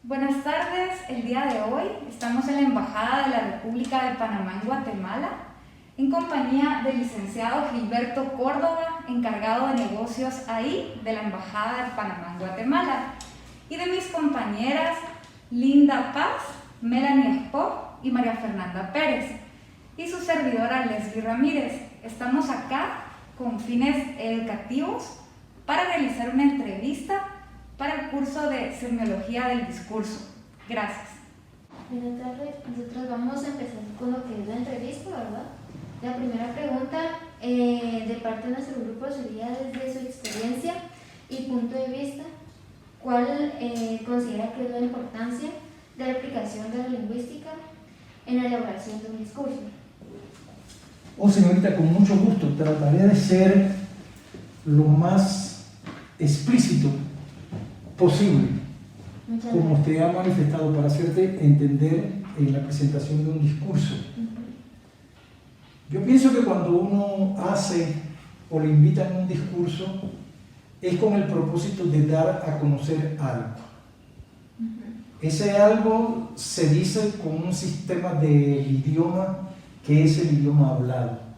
Buenas tardes, el día de hoy estamos en la Embajada de la República de Panamá en Guatemala en compañía del licenciado Gilberto Córdoba, encargado de negocios ahí de la Embajada de Panamá en Guatemala, y de mis compañeras Linda Paz, Melanie Espó y María Fernanda Pérez, y su servidora Leslie Ramírez. Estamos acá con fines educativos para realizar una entrevista para el curso de Semiología del Discurso. Gracias. Buenas tardes, nosotros vamos a empezar con lo que es la entrevista, ¿verdad? La primera pregunta de parte de nuestro grupo sería desde su experiencia y punto de vista, ¿cuál considera que es la importancia de la aplicación de la lingüística en la elaboración de un discurso? Señorita, con mucho gusto, trataré de ser lo más explícito posible, como usted ha manifestado, para hacerte entender en la presentación de un discurso. Yo pienso que cuando uno hace o le invitan a un discurso es con el propósito de dar a conocer algo. Ese algo se dice con un sistema de idioma que es el idioma hablado.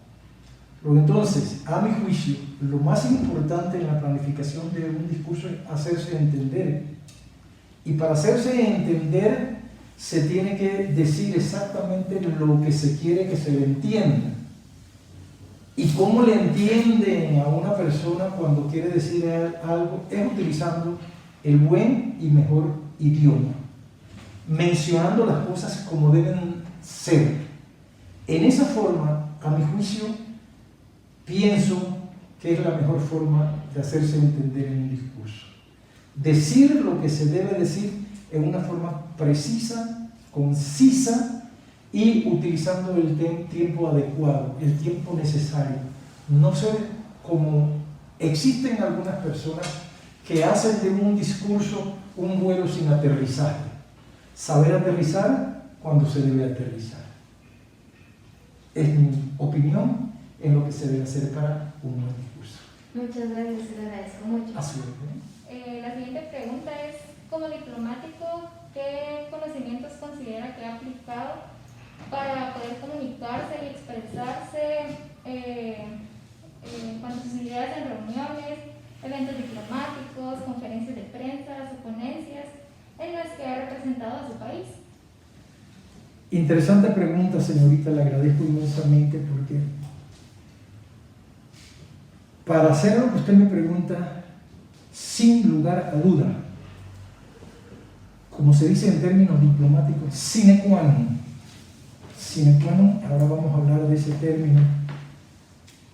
Pero entonces, a mi juicio, lo más importante en la planificación de un discurso es hacerse entender. Y para hacerse entender, se tiene que decir exactamente lo que se quiere que se le entienda. Y cómo le entienden a una persona cuando quiere decir algo es utilizando el buen y mejor idioma, mencionando las cosas como deben ser. En esa forma, a mi juicio, pienso que es la mejor forma de hacerse entender en un discurso. Decir lo que se debe decir en una forma precisa, concisa y utilizando el tiempo adecuado, el tiempo necesario. No ser como existen algunas personas que hacen de un discurso un vuelo sin aterrizaje. Saber aterrizar cuando se debe aterrizar. Es mi opinión en lo que se debe hacer para un buen discurso. Muchas gracias, le agradezco mucho. Así es. La siguiente pregunta es, como diplomático, ¿qué conocimientos considera que ha aplicado para poder comunicarse y expresarse en cuanto a sus ideas en reuniones, eventos diplomáticos, conferencias de prensa o ponencias en las que ha representado a su país? Interesante pregunta, señorita, le agradezco inmensamente porque para hacer lo que usted me pregunta, sin lugar a duda, como se dice en términos diplomáticos, sine qua non. Sine qua non, ahora vamos a hablar de ese término,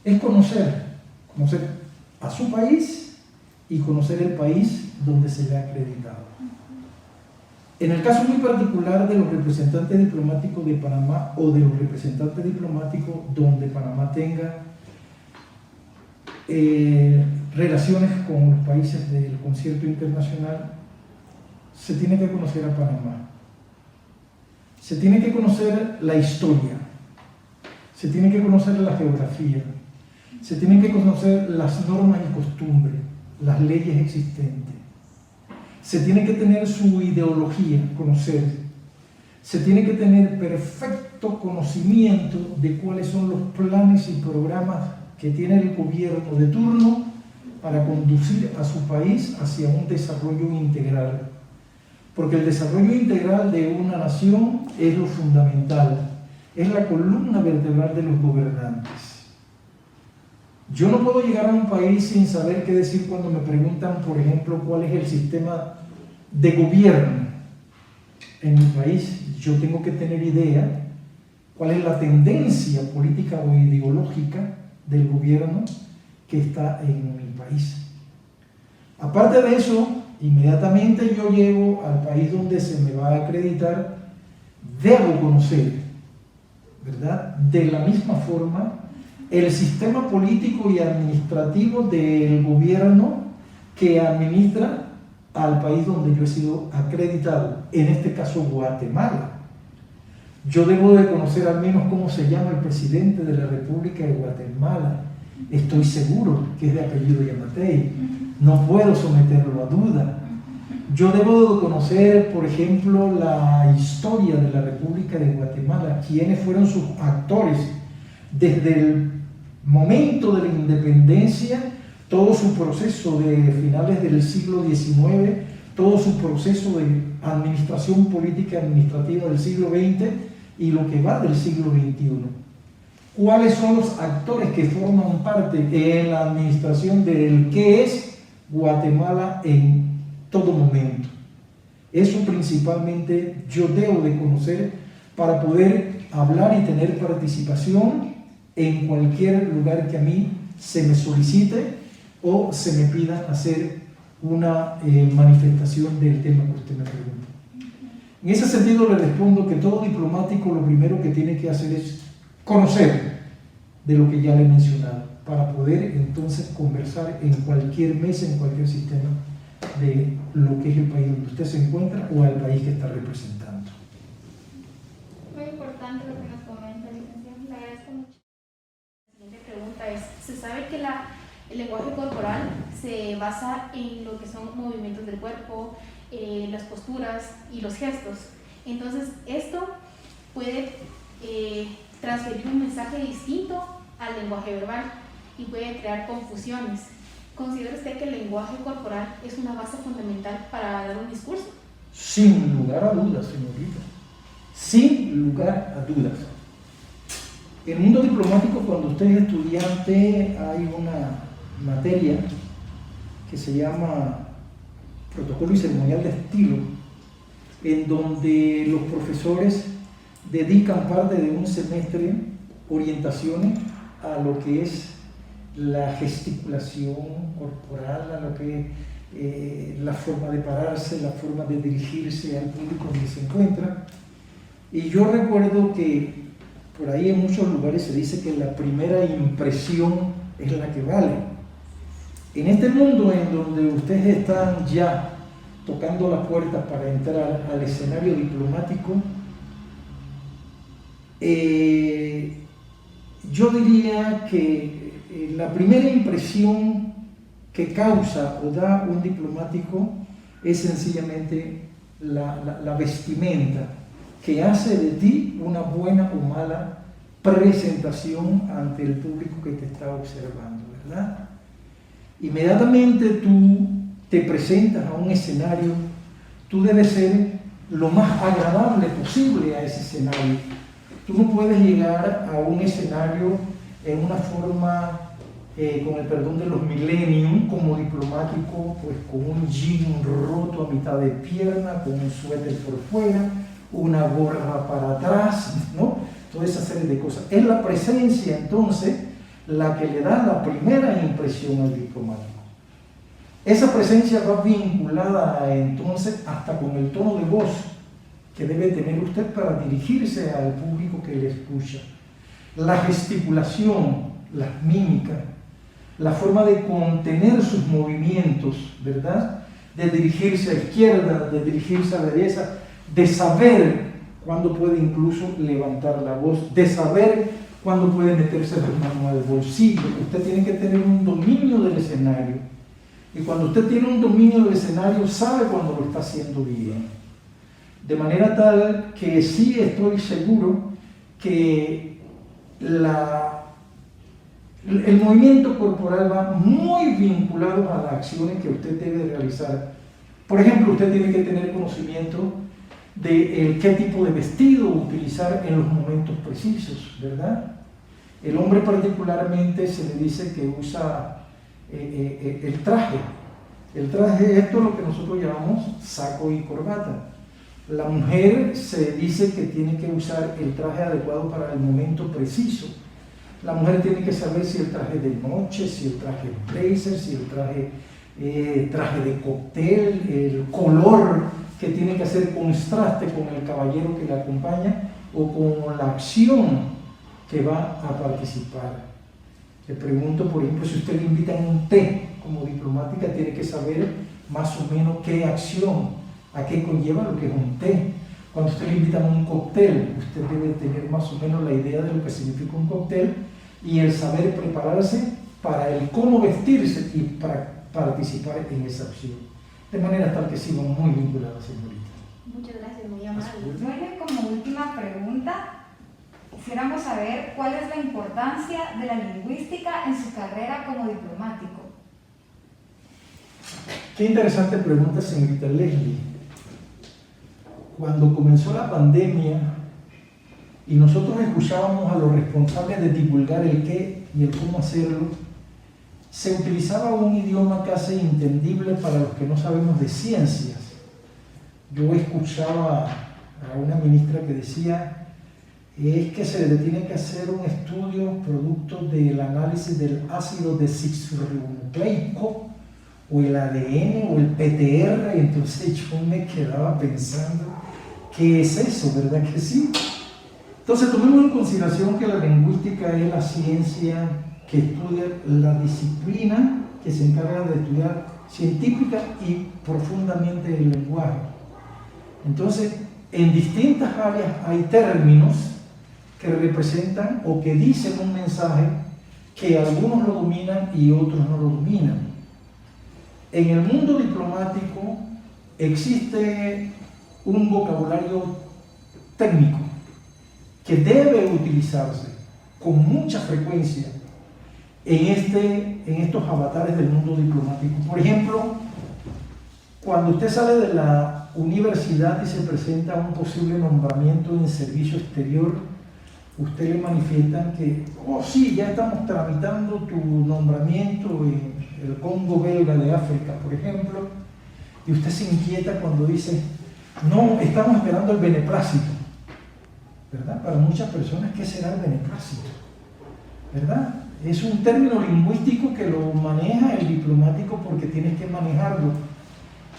es conocer a su país y conocer el país donde se le ha acreditado. En el caso muy particular de los representantes diplomáticos de Panamá o de los representantes diplomáticos donde Panamá tenga relaciones con los países del concierto internacional, se tiene que conocer a Panamá. Se tiene que conocer la historia, se tiene que conocer la geografía, se tienen que conocer las normas y costumbres, las leyes existentes. Se tiene que tener su ideología, conocer. Se tiene que tener perfecto conocimiento de cuáles son los planes y programas que tiene el gobierno de turno para conducir a su país hacia un desarrollo integral. Porque el desarrollo integral de una nación es lo fundamental, es la columna vertebral de los gobernantes. Yo no puedo llegar a un país sin saber qué decir cuando me preguntan, por ejemplo, cuál es el sistema de gobierno en mi país. Yo tengo que tener idea cuál es la tendencia política o ideológica del gobierno que está en mi país. Aparte de eso, inmediatamente yo llego al país donde se me va a acreditar, debo conocer, ¿verdad?, de la misma forma el sistema político y administrativo del gobierno que administra al país donde yo he sido acreditado, en este caso Guatemala. Yo debo de conocer al menos cómo se llama el presidente de la República de Guatemala. Estoy seguro que es de apellido Yamatei. No puedo someterlo a duda. Yo debo de conocer, por ejemplo, la historia de la República de Guatemala, quiénes fueron sus actores desde el momento de la independencia, todo su proceso de finales del siglo XIX, todo su proceso de administración política y administrativa del siglo XX y lo que va del siglo XXI. ¿Cuáles son los actores que forman parte en la administración del qué es Guatemala en todo momento? Eso principalmente yo debo de conocer para poder hablar y tener participación en cualquier lugar que a mí se me solicite o se me pida hacer una manifestación del tema que usted me pregunta. En ese sentido le respondo que todo diplomático lo primero que tiene que hacer es conocer de lo que ya le he mencionado, para poder entonces conversar en cualquier mesa, en cualquier sistema de lo que es el país donde usted se encuentra o al país que está representando. Muy importante lo que nos comenta, licenciado. Le agradezco mucho. La siguiente pregunta es, se sabe que el lenguaje corporal se basa en lo que son movimientos del cuerpo, las posturas y los gestos. Entonces, esto puede transferir un mensaje distinto al lenguaje verbal y puede crear confusiones. ¿Considera usted que el lenguaje corporal es una base fundamental para dar un discurso? Sin lugar a dudas, señorita. Sin lugar a dudas. En el mundo diplomático, cuando usted es estudiante, hay una materia que se llama Protocolo y Ceremonial de Estilo, en donde los profesores dedican parte de un semestre orientaciones a lo que es la gesticulación corporal, a lo que la forma de pararse, la forma de dirigirse al público donde se encuentra. Y yo recuerdo que por ahí en muchos lugares se dice que la primera impresión es la que vale. En este mundo en donde ustedes están ya tocando las puertas para entrar al escenario diplomático, yo diría que la primera impresión que causa o da un diplomático es sencillamente la vestimenta que hace de ti una buena o mala presentación ante el público que te está observando, ¿verdad? Inmediatamente tú te presentas a un escenario, tú debes ser lo más agradable posible a ese escenario. Tú no puedes llegar a un escenario en una forma, con el perdón de los millennium, como diplomático, pues con un jean roto a mitad de pierna, con un suéter por fuera, una gorra para atrás, ¿no? Toda esa serie de cosas. Es la presencia, entonces, la que le da la primera impresión al diplomático. Esa presencia va vinculada, entonces, hasta con el tono de voz que debe tener usted para dirigirse al público que le escucha. La gesticulación, las mímicas, la forma de contener sus movimientos, ¿verdad? De dirigirse a izquierda, de dirigirse a la derecha, de saber cuándo puede incluso levantar la voz, de saber cuándo puede meterse las manos al bolsillo. Usted tiene que tener un dominio del escenario. Y cuando usted tiene un dominio del escenario, sabe cuando lo está haciendo bien. De manera tal que sí estoy seguro que el movimiento corporal va muy vinculado a las acciones que usted debe realizar. Por ejemplo, usted tiene que tener conocimiento de qué tipo de vestido utilizar en los momentos precisos, ¿verdad? El hombre particularmente se le dice que usa el traje. El traje, esto es lo que nosotros llamamos saco y corbata. La mujer se dice que tiene que usar el traje adecuado para el momento preciso. La mujer tiene que saber si el traje de noche, si el traje blazer, si el traje de cóctel, el color que tiene que hacer contraste con el caballero que la acompaña o con la acción que va a participar. Le pregunto, por ejemplo, si usted le invita a un té como diplomática, tiene que saber más o menos qué acción, a qué conlleva lo que es un té. Cuando usted le invita a un cóctel, usted debe tener más o menos la idea de lo que significa un cóctel y el saber prepararse para el cómo vestirse y para participar en esa acción. de manera tal que sigan muy vinculadas, señorita. Muchas gracias, muy amable. Bueno, y como última pregunta, quisiéramos saber cuál es la importancia de la lingüística en su carrera como diplomático. Qué interesante pregunta, señorita Leslie. Cuando comenzó la pandemia y nosotros escuchábamos a los responsables de divulgar el qué y el cómo hacerlo, se utilizaba un idioma casi inentendible para los que no sabemos de ciencias. Yo escuchaba a una ministra que decía, es que se le tiene que hacer un estudio producto del análisis del ácido desoxirribonucleico o el ADN o el PTR. Entonces yo me quedaba pensando, ¿qué es eso? ¿Verdad que sí? Entonces tomemos en consideración que la lingüística es la ciencia que estudia la disciplina que se encarga de estudiar científica y profundamente el lenguaje. Entonces, en distintas áreas hay términos que representan o que dicen un mensaje que algunos lo dominan y otros no lo dominan. En el mundo diplomático existe un vocabulario técnico que debe utilizarse con mucha frecuencia en estos avatares del mundo diplomático. Por ejemplo, cuando usted sale de la universidad y se presenta a un posible nombramiento en servicio exterior, usted le manifiestan que, oh sí, ya estamos tramitando tu nombramiento en el Congo belga de África, por ejemplo, y usted se inquieta cuando dice, no, estamos esperando el beneplácito, ¿verdad? Para muchas personas, ¿qué será el beneplácito? ¿Verdad? Es un término lingüístico que lo maneja el diplomático porque tienes que manejarlo.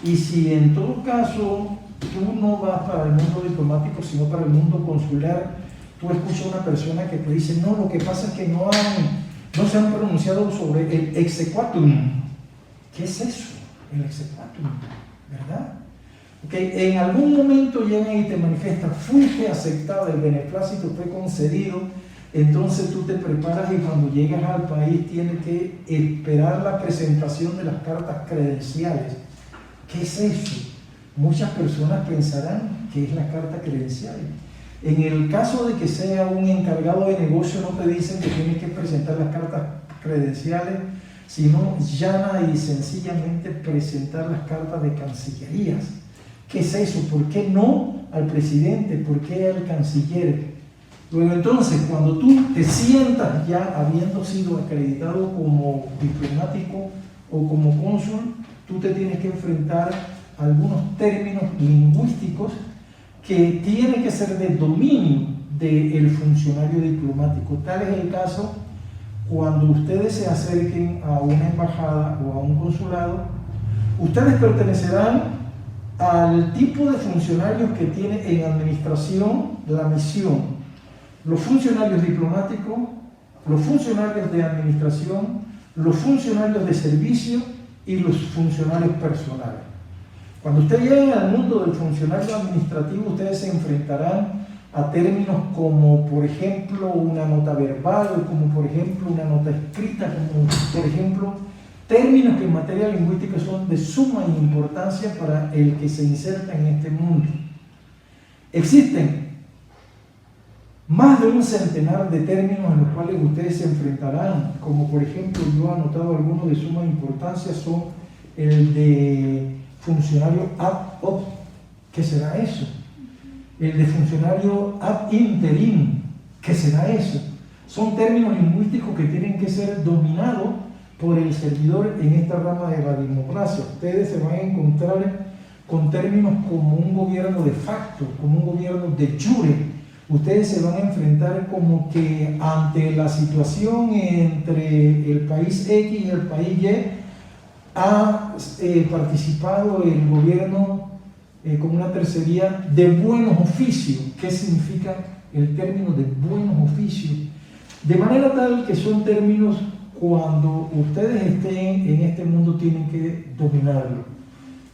Y si en todo caso tú no vas para el mundo diplomático, sino para el mundo consular, tú escuchas a una persona que te dice, no, lo que pasa es que no se han pronunciado sobre el exequatur. ¿Qué es eso? El exequatur, ¿verdad? Okay. En algún momento llegan y te manifiestan, fuiste aceptada, el beneplácito fue concedido, entonces tú te preparas y cuando llegas al país tienes que esperar la presentación de las cartas credenciales. ¿Qué es eso? Muchas personas pensarán que es la carta credencial. En el caso de que sea un encargado de negocio, no te dicen que tienes que presentar las cartas credenciales, sino llana y sencillamente presentar las cartas de cancillerías. ¿Qué es eso? ¿Por qué no al presidente? ¿Por qué al canciller? Luego entonces, cuando tú te sientas ya habiendo sido acreditado como diplomático o como cónsul, tú te tienes que enfrentar a algunos términos lingüísticos que tienen que ser de dominio del funcionario diplomático. Tal es el caso cuando ustedes se acerquen a una embajada o a un consulado, ustedes pertenecerán al tipo de funcionarios que tiene en administración la misión. Los funcionarios diplomáticos, los funcionarios de administración, los funcionarios de servicio y los funcionarios personales. Cuando ustedes lleguen al mundo del funcionario administrativo, ustedes se enfrentarán a términos como, por ejemplo, una nota verbal, como por ejemplo una nota escrita, como por ejemplo términos que en materia lingüística son de suma importancia para el que se inserta en este mundo. Existen más de un centenar de términos en los cuales ustedes se enfrentarán, como por ejemplo, yo he anotado algunos de suma importancia, son el de funcionario ad hoc, ¿qué será eso? El de funcionario ad interim, ¿qué será eso? Son términos lingüísticos que tienen que ser dominados por el servidor en esta rama de la democracia. Ustedes se van a encontrar con términos como un gobierno de facto, como un gobierno de jure. Ustedes se van a enfrentar como que ante la situación entre el país X y el país Y, ha participado el gobierno como una tercería de buenos oficios. ¿Qué significa el término de buenos oficios? De manera tal que son términos cuando ustedes estén en este mundo tienen que dominarlo.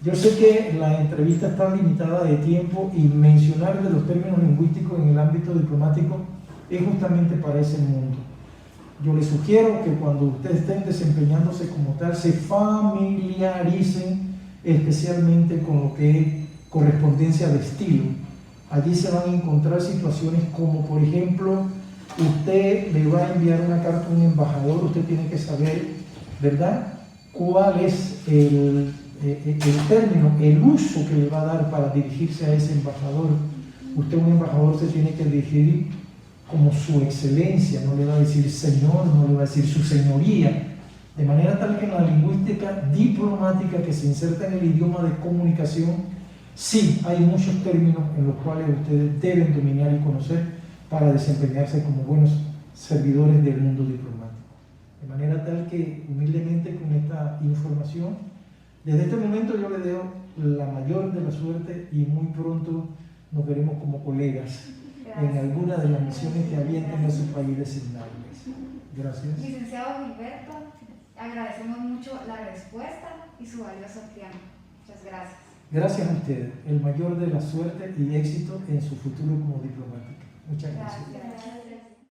Yo sé que la entrevista está limitada de tiempo y mencionar de los términos lingüísticos en el ámbito diplomático es justamente para ese mundo. Yo les sugiero que cuando ustedes estén desempeñándose como tal, se familiaricen especialmente con lo que es correspondencia de estilo. Allí se van a encontrar situaciones como, por ejemplo, usted le va a enviar una carta a un embajador, usted tiene que saber, ¿verdad?, cuál es el término, el uso que le va a dar para dirigirse a ese embajador. Usted, un embajador, se tiene que dirigir como su excelencia, no le va a decir señor, no le va a decir su señoría, de manera tal que en la lingüística diplomática que se inserta en el idioma de comunicación, sí hay muchos términos en los cuales ustedes deben dominar y conocer para desempeñarse como buenos servidores del mundo diplomático. De manera tal que, humildemente, con esta información, desde este momento yo le deseo la mayor de la suerte y muy pronto nos veremos como colegas en alguna de las misiones que avienten a sus países designables. Gracias. Licenciado Gilberto, agradecemos mucho la respuesta y su valioso tiempo. Muchas gracias. Gracias a ustedes. El mayor de la suerte y éxito en su futuro como diplomática. Muchas gracias. Gracias.